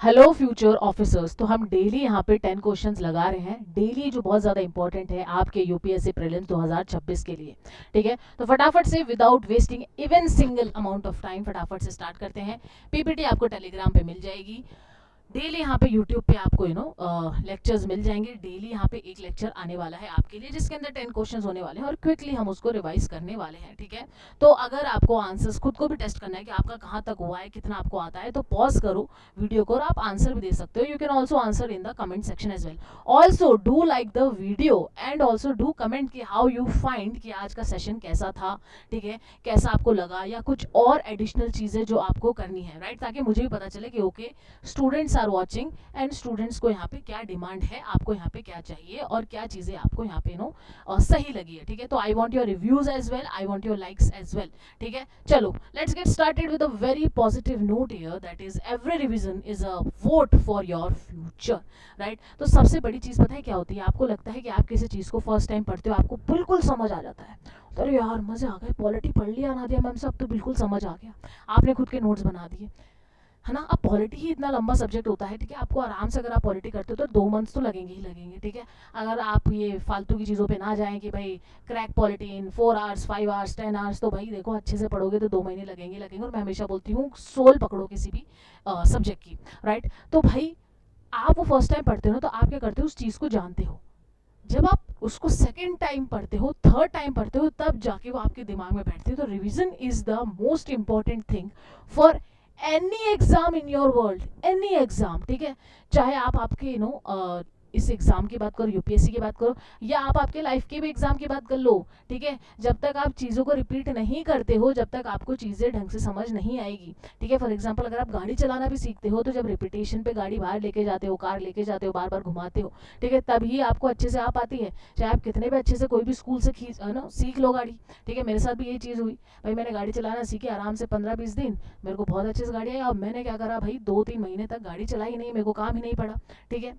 Hello future officers. तो हम daily यहाँ पे 10 क्वेश्चंस लगा रहे हैं डेली, जो बहुत ज़्यादा इंपॉर्टेंट है आपके यूपीएससी प्रीलिम्स 2026 के लिए। ठीक है, तो फटाफट से without wasting even single amount of time फटाफट से स्टार्ट करते हैं। पीपीटी आपको टेलीग्राम पे मिल जाएगी। डेली यहाँ पे यूट्यूब पे आपको लेक्चर्स मिल जाएंगे। डेली यहाँ पे एक लेक्चर आने वाला है आपके लिए, जिसके अंदर 10 क्वेश्चंस होने वाले हैं और क्विकली हम उसको रिवाइज करने वाले हैं। ठीक है, तो अगर आपको आंसर्स खुद को भी टेस्ट करना है कि आपका कहाँ तक हुआ है, कितना आपको आता है, तो पॉज करो वीडियो को और आप आंसर भी दे सकते हो। You can also answer in the comment section as well. Also do like the video and also do comment कि हाउ यू फाइंड कि आज का सेशन कैसा था। ठीक है, कैसा आपको लगा, या कुछ और एडिशनल चीज़ें जो आपको करनी है, राइट, ताकि मुझे भी पता चले कि okay students are watching and students को यहाँ पे क्या डिमांड है, आपको यहाँ पे क्या चाहिए और क्या चीज़ें आपको यहाँ पे सही लगी है। ठीक है, तो I want your reviews as well, I want your likes as well. ठीक है, चलो let's get started with a very positive note here, that is every revision is a vote for your future. Right, तो सबसे बड़ी चीज़ पता है क्या होती है? आपको लगता है कि आप किसी चीज़ को फर्स्ट टाइम पढ़ते हो, आपको बिल्कुल समझ आ जाता है, तो अरे यार मजे आ गए, पॉलिटी पढ़ लिया नादिया मैम से, अब तो बिल्कुल समझ आ गया, आपने खुद के नोट्स बना दिए, है ना। अब पॉलिटी ही इतना लंबा सब्जेक्ट होता है। ठीक है, आपको आराम से अगर आप पॉलिटी करते हो तो 2 मंथ्स तो लगेंगे ही लगेंगे। ठीक है, अगर आप ये फालतू की चीज़ों पे ना जाएं कि भाई क्रैक पॉलिटी इन 4 आवर्स 5 आवर्स 10 आवर्स, तो भाई देखो अच्छे से पढ़ोगे तो 2 महीने लगेंगे लगेंगे। और मैं हमेशा बोलती हूँ सोल पकड़ो किसी भी सब्जेक्ट की। राइट, तो भाई आप वो फर्स्ट टाइम पढ़ते हो ना, तो आप क्या करते हो, उस चीज़ को जानते हो। जब आप उसको सेकेंड टाइम पढ़ते हो, थर्ड टाइम पढ़ते हो, तब जाके वो आपके दिमाग में बैठती है। तो revision is the most important thing for any exam in your world, any exam. ठीक है, चाहे आप आपके इस एग्जाम की बात करो, यूपीएससी की बात करो, या आप आपके लाइफ के भी एग्जाम की बात कर लो। ठीक है, जब तक आप चीज़ों को रिपीट नहीं करते हो, जब तक आपको चीज़ें ढंग से समझ नहीं आएगी। ठीक है, फॉर एग्जाम्पल अगर आप गाड़ी चलाना भी सीखते हो, तो जब रिपीटेशन पे गाड़ी बाहर लेके जाते हो, कार लेके जाते हो, बार बार घुमाते हो, ठीक है, तभी आपको अच्छे से आ पाती है। चाहे आप कितने भी अच्छे से कोई भी स्कूल से सीख लो गाड़ी। ठीक है, मेरे साथ भी यही चीज़ हुई। भाई मैंने गाड़ी चलाना सीखी आराम से 15-20 दिन, मेरे को बहुत अच्छे से गाड़ी आई। अब मैंने क्या करा भाई, 2-3 महीने तक गाड़ी चलाई नहीं, मेरे को काम ही नहीं पड़ा। ठीक है,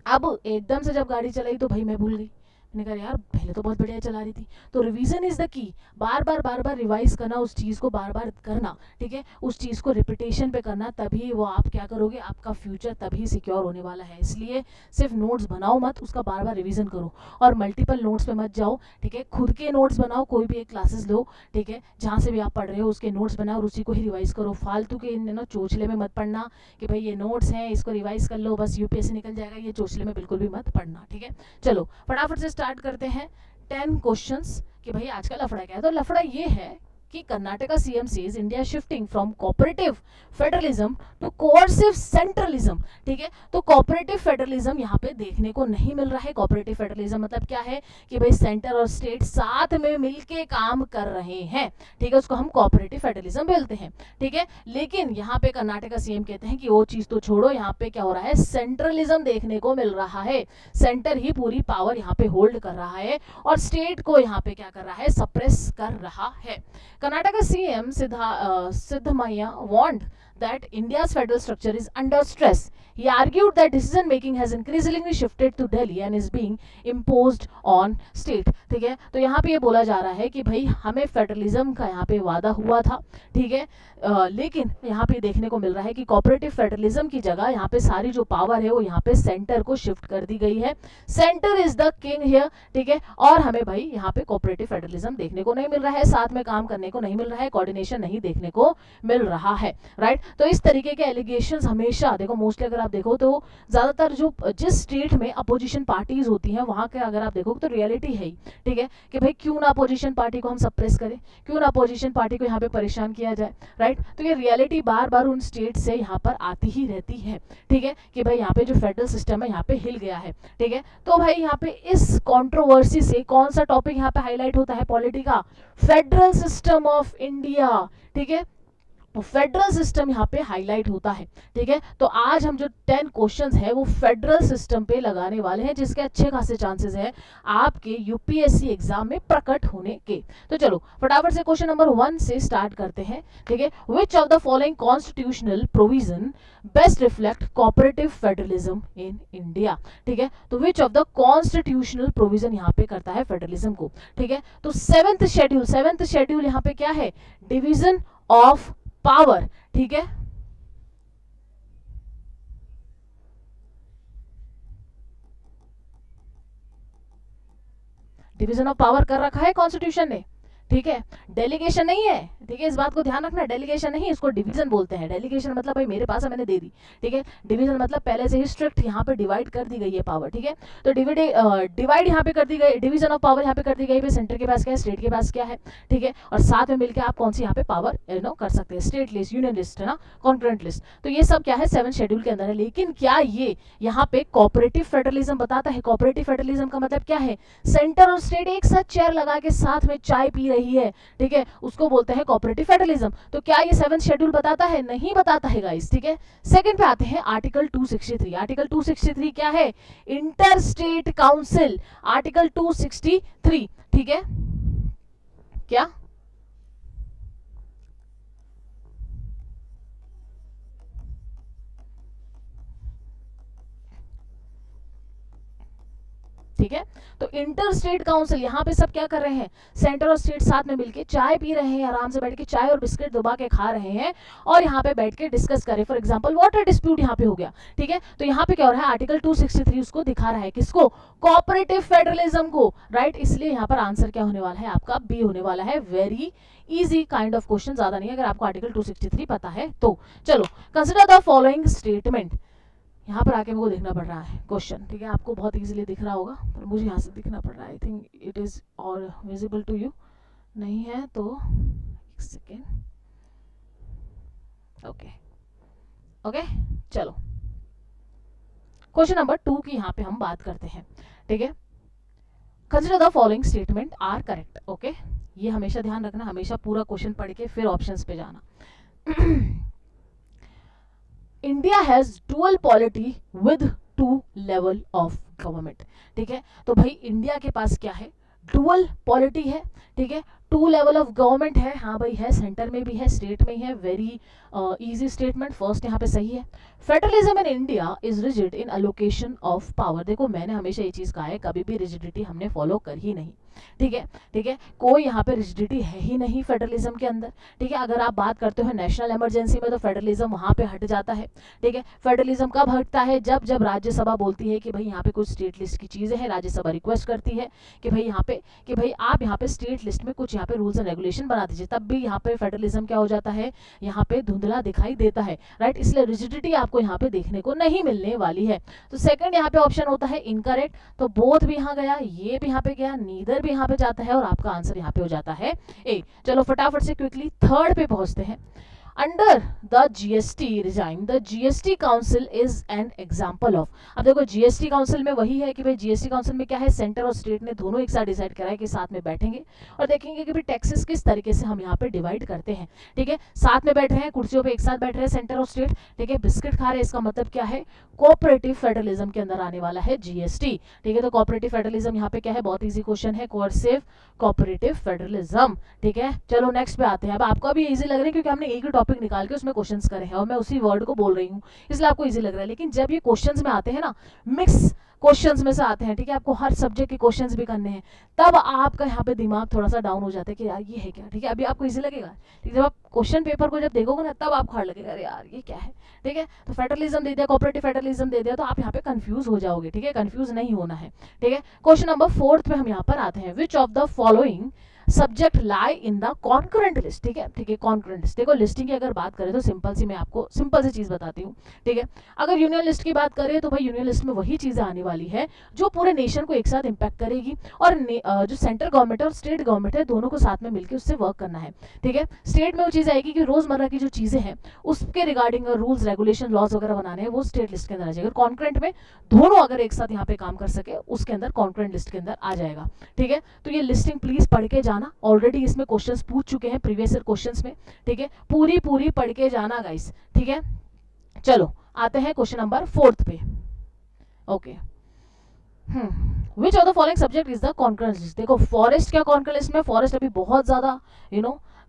अब एकदम से जब गाड़ी चलाई तो भाई मैं भूल गई। मैंने कहा यार पहले तो बहुत बढ़िया चला रही थी। तो revision is the key, bar bar revise करना, उस चीज़ को बार बार करना। ठीक है, उस चीज़ को रिपीटेशन पे करना, तभी वो आप क्या करोगे, आपका फ्यूचर तभी सिक्योर होने वाला है। इसलिए सिर्फ नोट्स बनाओ मत, उसका बार बार रिवीजन करो और मल्टीपल नोट्स पे मत जाओ। ठीक है, खुद के नोट्स बनाओ, कोई भी एक क्लासेस लो। ठीक है, जहाँ से भी आप पढ़ रहे हो उसके नोट्स बनाओ और उसी को ही रिवाइज करो। फालतू के चोचले में मत पढ़ना कि भाई ये नोट्स हैं इसको रिवाइज कर लो बस यूपीएससी निकल जाएगा, ये चोचले में बिल्कुल भी मत पढ़ना। ठीक है, चलो फटाफट से स्टार्ट करते हैं 10 क्वेश्चंस कि भाई आज का लफड़ा क्या है। तो लफड़ा ये है कि Karnataka CM says India shifting from cooperative federalism to coercive centralism. ठीक है, तो कोऑपरेटिव फेडरलिज्म यहाँ पे देखने को नहीं मिल रहा है। कोऑपरेटिव फेडरलिज्म मतलब क्या है कि भाई सेंटर और स्टेट साथ में मिलके काम कर रहे हैं। ठीक है, उसको हम कोऑपरेटिव फेडरलिज्म बोलते हैं। ठीक है, लेकिन यहाँ पे कर्नाटका सीएम कहते हैं कि वो चीज तो छोड़ो, यहाँ पे क्या हो रहा है, सेंट्रलिज्म देखने को मिल रहा है। सेंटर ही पूरी पावर यहाँ पे होल्ड कर रहा है और स्टेट को यहाँ पे क्या कर रहा है, सप्रेस कर रहा है। Karnataka CM Siddhamaya warned that India's federal structure is under stress. He argued that decision making has increasingly shifted to Delhi and is being imposed on state. ठीक है, तो यहाँ पे ये बोला जा रहा है कि भाई हमें फेडरलिज्म का यहाँ पे वादा हुआ था। ठीक है, लेकिन यहाँ पे देखने को मिल रहा है कि कोऑपरेटिव फेडरलिज्म की जगह यहाँ पे सारी जो पावर है वो यहाँ पे सेंटर को शिफ्ट कर दी गई है। Centre is the king here. ठीक है, और हमें भाई यहाँ पे कोऑपरेटिव फेडरलिज्म देखने को नहीं मिल रहा है, साथ में काम करने को नहीं मिल रहा है, कोऑर्डिनेशन नहीं देखने को मिल रहा है। राइट, तो इस तरीके के एलिगेशंस हमेशा देखो, मोस्टली अगर आप देखो तो ज्यादातर जो जिस स्टेट में अपोजिशन पार्टीज होती हैं वहां के अगर आप देखो तो रियलिटी है ही। ठीक है, कि भाई क्यों ना अपोजिशन पार्टी को हम सप्रेस करें, क्यों ना अपोजिशन पार्टी को यहाँ पे परेशान किया जाए। राइट, तो ये रियलिटी बार बार उन स्टेट से यहाँ पर आती ही रहती है। ठीक है, कि भाई यहाँ पे जो फेडरल सिस्टम है यहाँ पे हिल गया है। ठीक है, तो भाई यहाँ पे इस कंट्रोवर्सी से कौन सा टॉपिक यहाँ पे हाईलाइट होता है पॉलिटी का, फेडरल सिस्टम ऑफ इंडिया। ठीक है, तो फेडरल सिस्टम यहाँ पे हाईलाइट होता है। ठीक है, तो आज हम जो 10 क्वेश्चंस है वो फेडरल सिस्टम पे लगाने वाले हैं, जिसके अच्छे खासे चांसेस है आपके यूपीएससी एग्जाम में प्रकट होने के। तो चलो फटाफट से क्वेश्चन नंबर 1 से स्टार्ट करते हैं। ठीक है, which of the following constitutional provision best reflect cooperative federalism in India. ठीक है, तो which of the constitutional provision यहाँ पे करता है फेडरलिज्म को। ठीक है, तो सेवेंथ शेड्यूल यहाँ पे क्या है, डिवीजन ऑफ पावर। ठीक है, डिवीजन ऑफ पावर कर रखा है कॉन्स्टिट्यूशन ने, ठीक है, डेलीगेशन नहीं है, ठीक है, इस बात को ध्यान रखना, डेलीगेशन नहीं, इसको डिवीजन बोलते हैं। डेलीगेशन मतलब भाई मेरे पास है मैंने दे दी, ठीक है, डिवीजन मतलब पहले से ही स्ट्रिक्ट यहाँ पे डिवाइड कर दी गई है पावर, ठीक है, तो डिवाइड यहाँ पे कर दी गई, डिवीजन ऑफ पावर यहाँ पे कर दी गई, सेंटर के पास क्या है, स्टेट के पास क्या है, ठीक है, और साथ में मिलकर आप कौन सी यहाँ पे पावर कर सकते हैं, स्टेट लिस्ट, यूनियन लिस्ट है ना, कॉन्करेंट लिस्ट, तो ये सब क्या है 7 शेड्यूल के अंदर है। लेकिन क्या ये यहाँ पे कोऑपरेटिव फेडरलिज्म बताता है? कोऑपरेटिव फेडरलिज्म का मतलब क्या है, सेंटर और स्टेट एक साथ चेयर लगा के साथ में चाय पी रही है, ठीक है, उसको बोलते हैं कोऑपरेटिव फेडरलिज्म। तो क्या ये 7th शेड्यूल बताता है? नहीं बताता है गाइस, ठीक है। सेकंड पे आते हैं आर्टिकल 263। आर्टिकल 263 क्या है? इंटर स्टेट काउंसिल, आर्टिकल 263, ठीक है, क्या ठीक है, तो इंटर स्टेट काउंसिल यहाँ पे सब क्या कर रहे हैं, सेंटर और स्टेट साथ में मिलके चाय पी रहे हैं, आराम से बैठ के चाय और बिस्किट दबा के खा रहे हैं और यहाँ पे बैठ के डिस्कस करें। फॉर एग्जांपल वाटर डिस्प्यूट यहाँ पे हो गया, ठीक है, तो यहाँ पे क्या हो रहा है, आर्टिकल 263 उसको दिखा रहा है, किसको, कोऑपरेटिव फेडरलिज्म को, राइट। इसलिए यहाँ पर आंसर क्या होने वाला है आपका, बी होने वाला है। Very easy kind of question, ज्यादा नहीं है अगर आपको आर्टिकल 263 पता है तो। चलो, कंसिडर द फॉलोइंग स्टेटमेंट, यहाँ पर आके मेरे को देखना पड़ रहा है क्वेश्चन, ठीक है, आपको बहुत इजीली दिख रहा होगा पर मुझे यहाँ से दिखना पड़ रहा है। आई थिंक इट इज और विजिबल टू यू, नहीं है तो एक सेकेंड, ओके ओके। चलो, क्वेश्चन नंबर 2 की यहाँ पे हम बात करते हैं, ठीक है। Consider the following statement are correct, okay, ये हमेशा ध्यान रखना, हमेशा पूरा क्वेश्चन पढ़ के फिर ऑप्शंस पे जाना। India has dual polity with 2 level of government, ठीक है, तो भाई इंडिया के पास क्या है, डुअल पॉलिटी है, ठीक है, 2 लेवल ऑफ गवर्नमेंट है, हाँ भाई है, सेंटर में भी है, स्टेट में है। वेरी इजी स्टेटमेंट, फर्स्ट यहाँ पे सही है। Federalism in India is rigid in allocation of power, देखो मैंने हमेशा ये चीज कहा है, कभी भी रिजिडिटी हमने फॉलो कर ही नहीं, ठीक है, ठीक है, कोई यहाँ पे रिजिडिटी है ही नहीं फेडरलिज्म के अंदर, ठीक है। अगर आप बात करते हो नेशनल इमरजेंसी में तो फेडरलिज्म वहां पे हट जाता है, ठीक है। फेडरलिज्म कब हटता है, जब जब राज्यसभा बोलती है कि भाई यहाँ पे कुछ स्टेट लिस्ट की चीजें हैं, राज्यसभा रिक्वेस्ट करती है कि भाई यहाँ पे, कि भाई आप यहाँ पे स्टेट लिस्ट में कुछ यहाँ पे रूल्स एंड रेगुलेशन बना दीजिए, तब भी यहाँ पे फेडरलिज्म क्या हो जाता है, यहाँ पे धुंधला दिखाई देता है, राइट। इसलिए रिजिडिटी आपको यहाँ पे देखने को नहीं मिलने वाली है। तो सेकंड यहाँ पे ऑप्शन होता है इनकरेक्ट, तो बोथ भी यहाँ गया, ये भी यहाँ पे गया, नीदर भी यहाँ पे जाता है, और आपका आंसर यहाँ पे हो जाता है ए। चलो फटाफट से क्विकली थर्ड पे पहुंचते हैं। Under the GST regime, the GST council is an example of, अब देखो जीएसटी काउंसिल में वही है कि भाई जीएसटी काउंसिल में क्या है, सेंटर और स्टेट ने दोनों एक साथ डिसाइड करा है कि साथ में बैठेंगे और देखेंगे कि भाई टैक्सेस किस तरीके से हम यहाँ पे डिवाइड करते हैं, ठीक है। साथ में बैठ रहे हैं, कुर्सियों पे एक साथ बैठ रहे हैं सेंटर और स्टेट, ठीक है, बिस्किट खा रहे हैं, इसका मतलब क्या है, कोऑपरेटिव फेडरलिज्म के अंदर आने वाला है जीएसटी, ठीक है। तो कोऑपरेटिव फेडरलिज्म यहाँ पे क्या है, बहुत ईजी क्वेश्चन है, कोऑर्सिव कोऑपरेटिव फेडरलिज्म, ठीक है। चलो नेक्स्ट पे आते हैं। अब आपको अभी इजी लग रहा है क्योंकि हमने एक ही टॉपिक निकाल के उसमें क्वेश्चंस करे हैं और मैं उसी वर्ड को बोल रही हूँ, इसलिए आपको इजी लग रहा है। लेकिन जब ये क्वेश्चंस में आते हैं ना, मिक्स क्वेश्चंस में से आते हैं, ठीक है, आपको हर सब्जेक्ट के क्वेश्चंस भी करने हैं, तब आपका यहाँ पे दिमाग थोड़ा सा डाउन हो जाता है कि यार ये है क्या, ठीक है। अभी आपको इजी लगेगा, ठीक है, जब आप क्वेश्चन पेपर को जब देखोगे ना तब आपको हार्ड लगेगा, अरे यार ये क्या है, ठीक है। तो फेडरलिज्म दे दिया, कोऑपरेटिव फेडरलिज्म दे दिया, तो आप यहाँ पे कंफ्यूज हो जाओगे, ठीक है, कंफ्यूज नहीं होना है, ठीक है। क्वेश्चन नंबर 4 पे हम यहाँ पर आते हैं। Which of the following subject lie in the concurrent list, ठीक है, ठीक है, कॉन्करेंट लिस्ट। देखो लिस्टिंग की अगर बात करें तो सिंपल सी, मैं आपको सिंपल सी चीज बताती हूँ, ठीक है। अगर यूनियन लिस्ट की बात करें तो भाई यूनियन लिस्ट में वही चीजें आने वाली है जो पूरे नेशन को एक साथ इंपैक्ट करेगी, और जो सेंट्रल गवर्नमेंट है और स्टेट गवर्नमेंट है दोनों को साथ में मिलकर उससे वर्क करना है, ठीक है। स्टेट में वो चीज आएगी कि रोजमर्रा की जो चीजें हैं उसके रिगार्डिंग रूल्स रेगुलेशन लॉज वगैरह बनाने हैं, वो स्टेट लिस्ट के अंदर आ जाएगा। कॉन्करेंट में दोनों अगर एक साथ यहाँ पे काम कर सके उसके अंदर कॉन्करेंट लिस्ट के अंदर आ जाएगा, ठीक है। तो ये लिस्टिंग प्लीज पढ़ के जाना, ऑलरेडी इसमें क्वेश्चंस पूछ चुके हैं प्रीवियस ईयर क्वेश्चंस में, ठीक है, पूरी पूरी पढ़ के जाना गाइस, ठीक है। चलो आते हैं क्वेश्चन नंबर 4 पे, okay. Which of the following subject is the concurrent list. देखो फॉरेस्ट क्या कॉन्करेंट लिस्ट में, फॉरेस्ट अभी बहुत ज्यादा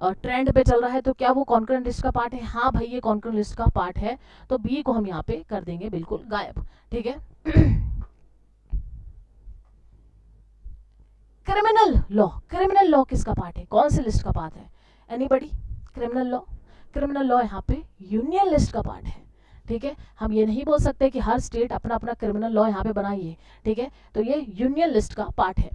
ट्रेंड पे चल रहा है, तो क्या वो कॉन्करेंट लिस्ट का पार्ट है? हाँ भाई ये कॉन्करेंट लिस्ट का पार्ट है, तो बी को हम यहाँ पे कर देंगे बिल्कुल गायब, ठीक है। क्रिमिनल लॉ, क्रिमिनल लॉ किसका पार्ट है, कौन सी लिस्ट का पार्ट है, anybody? Criminal law, criminal law यहाँ पे यूनियन लिस्ट का पार्ट है, ठीक है। हम ये नहीं बोल सकते कि हर स्टेट अपना अपना क्रिमिनल लॉ यहाँ पे बनाइए, ठीक है, तो ये यूनियन लिस्ट का पार्ट है।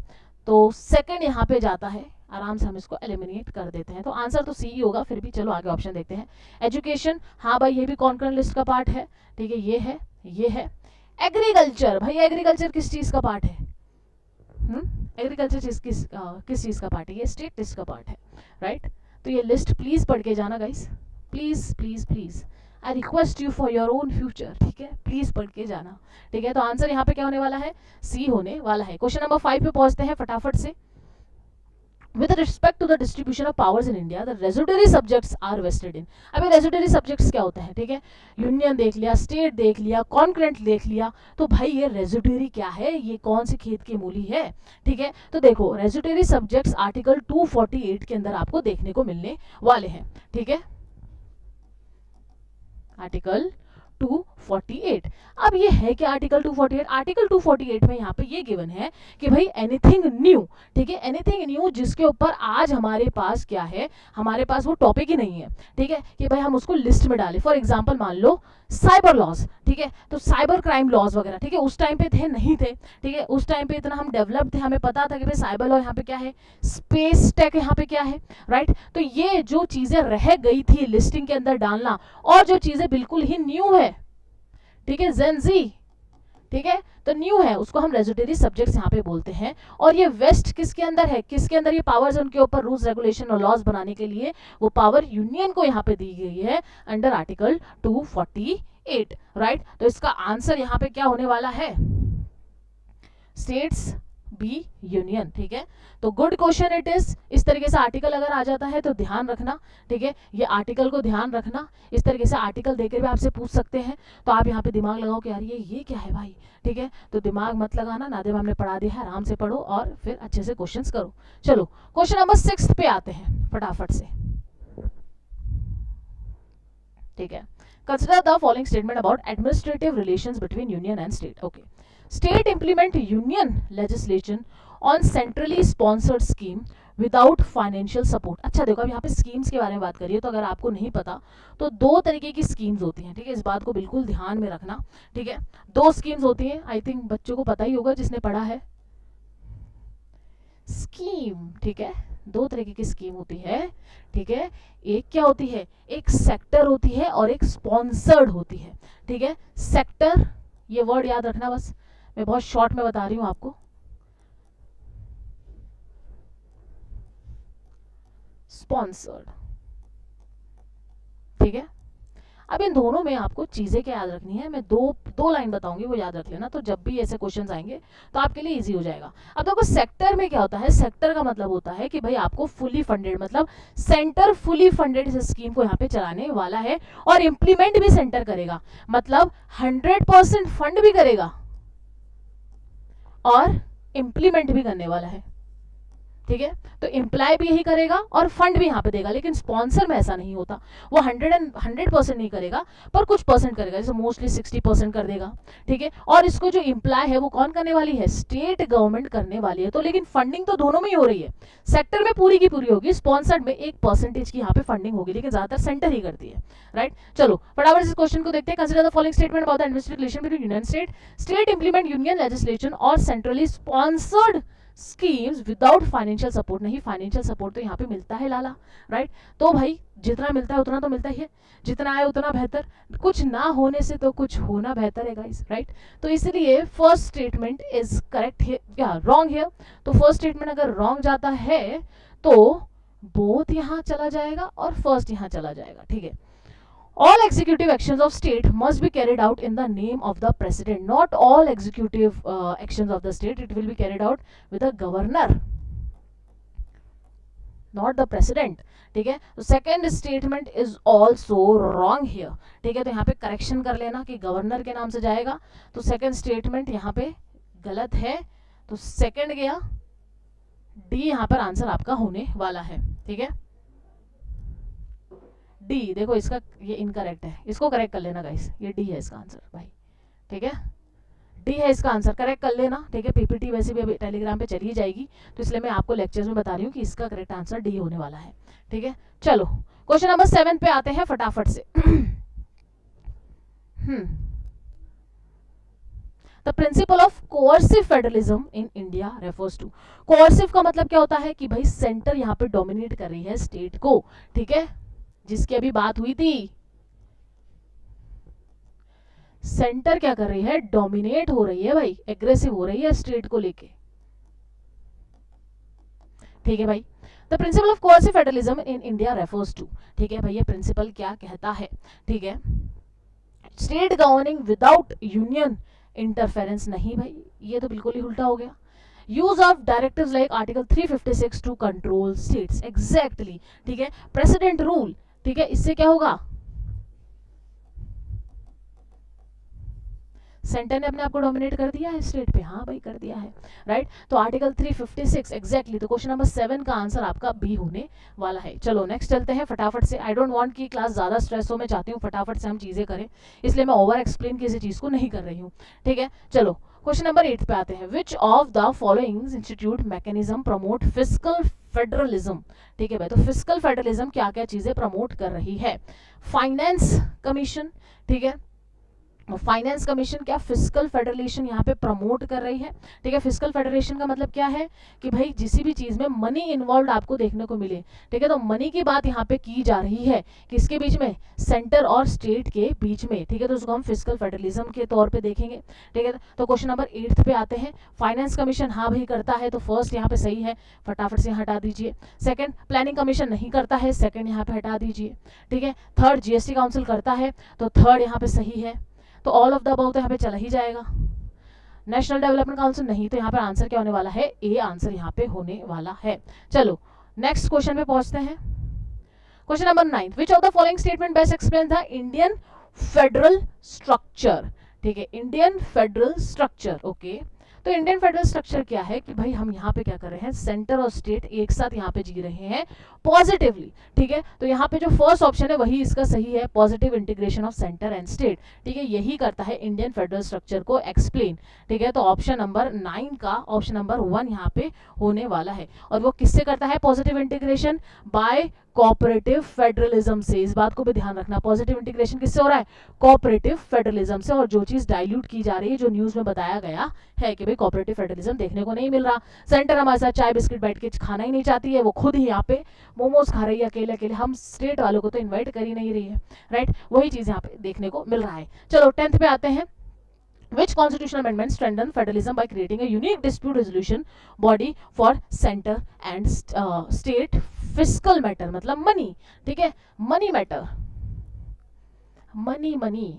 तो सेकंड यहाँ पे जाता है, आराम से हम इसको एलिमिनेट कर देते हैं, तो आंसर तो सी ही होगा, फिर भी चलो आगे ऑप्शन देखते हैं। एजुकेशन, हाँ भाई ये भी कॉन्करेंट लिस्ट का पार्ट है, ठीक है, ये है, ये है। एग्रीकल्चर, भाई एग्रीकल्चर किस चीज का पार्ट है? एग्रीकल्चर किस चीज का पार्ट है? ये स्टेट लिस्ट का पार्ट है, राइट। तो ये लिस्ट प्लीज पढ़ के जाना guys, please please please, I request you for your own future, ठीक है, प्लीज पढ़ के जाना, ठीक है। तो आंसर यहाँ पे क्या होने वाला है? सी होने वाला है। क्वेश्चन नंबर 5 पे पहुंचते हैं फटाफट से। With respect to the distribution of powers in India, the residuary subjects are vested in. अभी residuary subjects क्या होते हैं, ठीक है, यूनियन देख लिया, स्टेट देख लिया, कॉन्करेंट देख लिया, तो भाई ये रेजिडरी क्या है, ये कौन सी खेत की मूली है, ठीक है। तो देखो रेजिडरी सब्जेक्ट्स आर्टिकल 248 के अंदर आपको देखने को मिलने वाले हैं, ठीक है, आर्टिकल 248। अब ये है क्या आर्टिकल 248? आर्टिकल 248 में यहाँ पे ये गिवन है कि भाई एनीथिंग न्यू, ठीक है, एनीथिंग न्यू जिसके ऊपर आज हमारे पास क्या है, हमारे पास वो टॉपिक ही नहीं है, ठीक है, कि भाई हम उसको लिस्ट में डालें। फॉर एग्जांपल मान लो साइबर लॉज, ठीक है, तो साइबर क्राइम लॉज वगैरह, ठीक है, उस टाइम पे थे नहीं थे, ठीक है, उस टाइम पे इतना हम डेवलप थे, हमें पता था कि भाई साइबर लॉ यहाँ पे क्या है, स्पेस टेक यहाँ पे क्या है, राइट। तो ये जो चीजें रह गई थी लिस्टिंग के अंदर डालना, और जो चीजें बिल्कुल ही न्यू है, ठीक है, जेनजी, ठीक है, तो न्यू है, उसको हम रेजिडरी सब्जेक्ट्स यहाँ पे बोलते हैं। और ये वेस्ट किसके अंदर है, किसके अंदर ये पावर्स है उनके ऊपर रूल्स रेगुलेशन और लॉज बनाने के लिए, वो पावर यूनियन को यहाँ पे दी गई है अंडर आर्टिकल 248, राइट। तो इसका आंसर यहाँ पे क्या होने वाला है? स्टेट्स बी यूनियन, ठीक है। तो गुड क्वेश्चन इट इज। इस तरीके से आर्टिकल अगर आ जाता है तो ध्यान रखना, ठीक है, ये आर्टिकल को ध्यान रखना। इस तरीके से आर्टिकल देकर भी आपसे पूछ सकते हैं, तो आप यहाँ पे दिमाग लगाओ कि यार ये क्या है भाई, ठीक है। तो दिमाग मत लगाना, नादिम हमने पढ़ा दिया है, आराम से पढ़ो और फिर अच्छे से क्वेश्चंस करो। चलो क्वेश्चन नंबर 6 पे आते हैं फटाफट से, ठीक है। Consider the following statement about administrative relations between union and state. Okay, state implement union legislation on centrally sponsored scheme without financial support. अच्छा देखो, अब यहाँ पे स्कीम्स के बारे में बात करिए, तो अगर आपको नहीं पता तो दो तरीके की स्कीम्स होती हैं, ठीक है, इस बात को बिल्कुल ध्यान में रखना, ठीक है। दो स्कीम्स होती हैं, आई थिंक बच्चों को पता ही होगा जिसने पढ़ा है स्कीम, ठीक है, दो तरीके की स्कीम होती है, ठीक है। एक क्या होती है, एक सेक्टर होती है और एक स्पॉन्सर्ड होती है, ठीक है। सेक्टर, ये वर्ड याद रखना बस, मैं बहुत शॉर्ट में बता रही हूं आपको। स्पॉन्सर्ड, ठीक है। अब इन दोनों में आपको चीजें क्या याद रखनी है, मैं दो लाइन बताऊंगी, वो याद रख लेना, तो जब भी ऐसे क्वेश्चंस आएंगे तो आपके लिए इजी हो जाएगा। अब देखो सेक्टर में क्या होता है, सेक्टर का मतलब होता है कि भाई आपको फुली फंडेड, मतलब सेंटर फुली फंडेड इस स्कीम को यहाँ पे चलाने वाला है और इंप्लीमेंट भी सेंटर करेगा, मतलब 100% फंड भी करेगा और इंप्लीमेंट भी करने वाला है, ठीक है। तो इम्प्लाई भी यही करेगा और फंड भी यहाँ पे देगा, लेकिन स्पॉन्सर में ऐसा नहीं होता, वो 100% नहीं करेगा पर कुछ परसेंट करेगा, जैसे मोस्टली 60% कर देगा, ठीक है। और इसको जो इम्प्लाई है वो कौन करने वाली है, स्टेट गवर्नमेंट करने वाली है। तो लेकिन फंडिंग तो दोनों में ही हो रही है, सेक्टर में पूरी की पूरी होगी, स्पॉन्सर्ड में 1% की यहाँ पे फंडिंग होगी, लेकिन ज्यादातर सेंटर ही करती है, राइट। चलो फटाफट इस क्वेश्चन को देखते हैं। Consider the following statement about the administrative relation between union state. State implement union legislation और centrally sponsored schemes without financial support. नहीं, फाइनेंशियल सपोर्ट तो यहाँ पे मिलता है लाला, राइट। तो भाई जितना मिलता है उतना तो मिलता ही है, जितना आए उतना बेहतर, कुछ ना होने से तो कुछ होना बेहतर है गाइस, राइट। तो इसलिए फर्स्ट स्टेटमेंट इज करेक्ट या रॉन्ग हियर। तो फर्स्ट स्टेटमेंट अगर रॉन्ग जाता है तो बोथ यहाँ चला जाएगा और फर्स्ट यहाँ चला जाएगा, ठीक है। All executive actions of state must be carried out in the name of the president. Not all executive actions of the state, it will be carried out with the governor, not the president, ठीक है। तो second statement is also wrong here, ठीक है। तो यहाँ पे correction कर लेना कि गवर्नर के नाम से जाएगा, तो सेकेंड स्टेटमेंट यहाँ पे गलत है, तो सेकेंड गया, डी यहाँ पर आंसर आपका होने वाला है, ठीक है। डी देखो इसका ये इनकरेक्ट है, इसको करेक्ट कर लेना गाइस, ये डी है इसका आंसर भाई, ठीक है, डी है इसका आंसर, करेक्ट कर लेना, ठीक है। पीपीटी वैसे भी अभी टेलीग्राम पे चली जाएगी, तो इसलिए मैं आपको लेक्चर्स में बता रही हूँ कि इसका करेक्ट आंसर डी होने वाला है, ठीक है। चलो क्वेश्चन नंबर 7 पे आते हैं फटाफट से। The principle of coercive federalism in India refers to. Coercive का मतलब क्या होता है कि भाई सेंटर यहाँ पे डोमिनेट कर रही है स्टेट को, ठीक है, जिसकी अभी बात हुई थी। सेंटर क्या कर रही है, डोमिनेट हो रही है भाई, एग्रेसिव हो रही है स्टेट को लेके, ठीक है भाई। The principle of coercive federalism in India refers to, ठीक है भाई, ये प्रिंसिपल क्या कहता है, ठीक है, state governing without union interference. नहीं भाई, ये तो बिल्कुल ही उल्टा हो गया। Use of directives like article 356 to control states, exactly, ठीक है, प्रेसिडेंट रूल, ठीक है, इससे क्या होगा, सेंटर ने अपने आप को डोमिनेट कर दिया है स्टेट पे, हाँ भाई कर दिया है, राइट। तो आर्टिकल 356 एग्जैक्टली, तो क्वेश्चन नंबर 7 का आंसर आपका बी होने वाला है। चलो नेक्स्ट चलते हैं फटाफट से। आई डोंट वांट कि क्लास ज्यादा स्ट्रेस हो, मैं चाहती हूँ फटाफट से हम चीजें करें, इसलिए मैं ओवर एक्सप्लेन किसी चीज को नहीं कर रही हूँ, ठीक है। चलो क्वेश्चन नंबर 8 पे आते हैं। Which of the following institute mechanism promote fiscal federalism, ठीक है भाई। तो फिस्कल फेडरलिज्म क्या क्या चीजें प्रमोट कर रही है, फाइनेंस कमीशन, ठीक है, फाइनेंस कमीशन क्या फिस्कल फेडरेशन यहाँ पे प्रमोट कर रही है, ठीक है। फिस्कल फेडरेशन का मतलब क्या है कि भाई जिस भी चीज में मनी इन्वॉल्व आपको देखने को मिले, ठीक है, तो मनी की बात यहाँ पे की जा रही है, किसके बीच में, सेंटर और स्टेट के बीच में, ठीक है, तो उसको हम फिस्कल फेडरलिज्म के तौर पे देखेंगे, ठीक है। तो क्वेश्चन नंबर 8 पे आते हैं। फाइनेंस कमीशन हाँ भाई करता है, तो फर्स्ट यहाँ पे सही है, फटाफट से हटा दीजिए। सेकंड, प्लानिंग कमीशन नहीं करता है, सेकंड यहाँ पे हटा दीजिए, ठीक है। थर्ड, जीएसटी काउंसिल करता है, तो थर्ड यहाँ पे सही है, तो ऑल ऑफ द अबव तो यहाँ पे चला ही जाएगा। नेशनल डेवलपमेंट काउंसिल नहीं, तो यहाँ पर आंसर क्या होने वाला है, ए आंसर यहाँ पे होने वाला है। चलो नेक्स्ट क्वेश्चन पे पहुंचते हैं। Question number 9, which of the following statement best explain the Indian federal structure, ठीक है, इंडियन फेडरल स्ट्रक्चर, ओके। तो इंडियन फेडरल स्ट्रक्चर क्या है कि भाई हम यहाँ पे क्या कर रहे हैं, सेंटर और स्टेट एक साथ यहाँ पे जी रहे हैं पॉजिटिवली, ठीक है। तो यहाँ पे जो फर्स्ट ऑप्शन है वही इसका सही है, positive integration of centre and state, ठीक है, यही करता है इंडियन फेडरल स्ट्रक्चर को एक्सप्लेन, ठीक है। तो ऑप्शन नंबर 9 का ऑप्शन नंबर 1 यहाँ पे होने वाला है। और वो किससे करता है positive integration, by cooperative federalism से। इस बात को भी ध्यान रखना, पॉजिटिव इंटीग्रेशन किससे हो रहा है, कोऑपरेटिव फेडरलिज्म से। और जो चीज डाइल्यूट की जा रही है, जो न्यूज में बताया गया है कि भाई कोऑपरेटिव फेडरलिज्म देखने को नहीं मिल रहा, सेंटर हमारे साथ चाय बिस्किट बैठ के खाना ही नहीं चाहती है, वो खुद ही यहाँ पे मोमोज खा रही है अकेले अकेले, हम स्टेट वालों को तो इन्वाइट कर ही नहीं रही है, राइट। वही चीज यहाँ पे देखने को मिल रहा है। चलो 10th पे आते हैं। Which constitutional amendment strengthened federalism by creating a unique dispute resolution body for center and state fiscal matter, मतलब मनी, ठीक है, money matter, money money,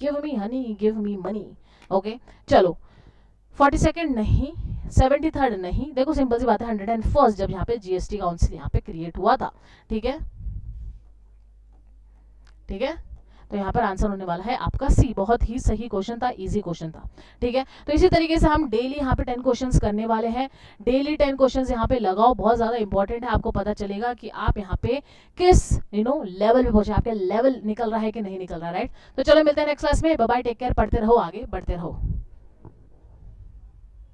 give me Honey give me money, okay. चलो 42nd नहीं, 73rd नहीं, देखो simple सी बात है, 101st जब यहाँ पे जीएसटी काउंसिल यहाँ पे क्रिएट हुआ था, ठीक है, ठीक है। तो यहाँ पर आंसर होने वाला है आपका सी, बहुत ही सही क्वेश्चन था, इजी क्वेश्चन था, ठीक है। तो इसी तरीके से हम डेली यहाँ पे 10 क्वेश्चंस करने वाले हैं, डेली 10 क्वेश्चंस यहाँ पे लगाओ, बहुत ज्यादा इंपॉर्टेंट है, आपको पता चलेगा कि आप यहाँ पे किस लेवल पे पहुंचे, आपके लेवल निकल रहा है कि नहीं निकल रहा, राइट। तो चलो मिलते हैं नेक्स्ट क्लास में, बाय बाय, टेक केयर, पढ़ते रहो, आगे बढ़ते रहो।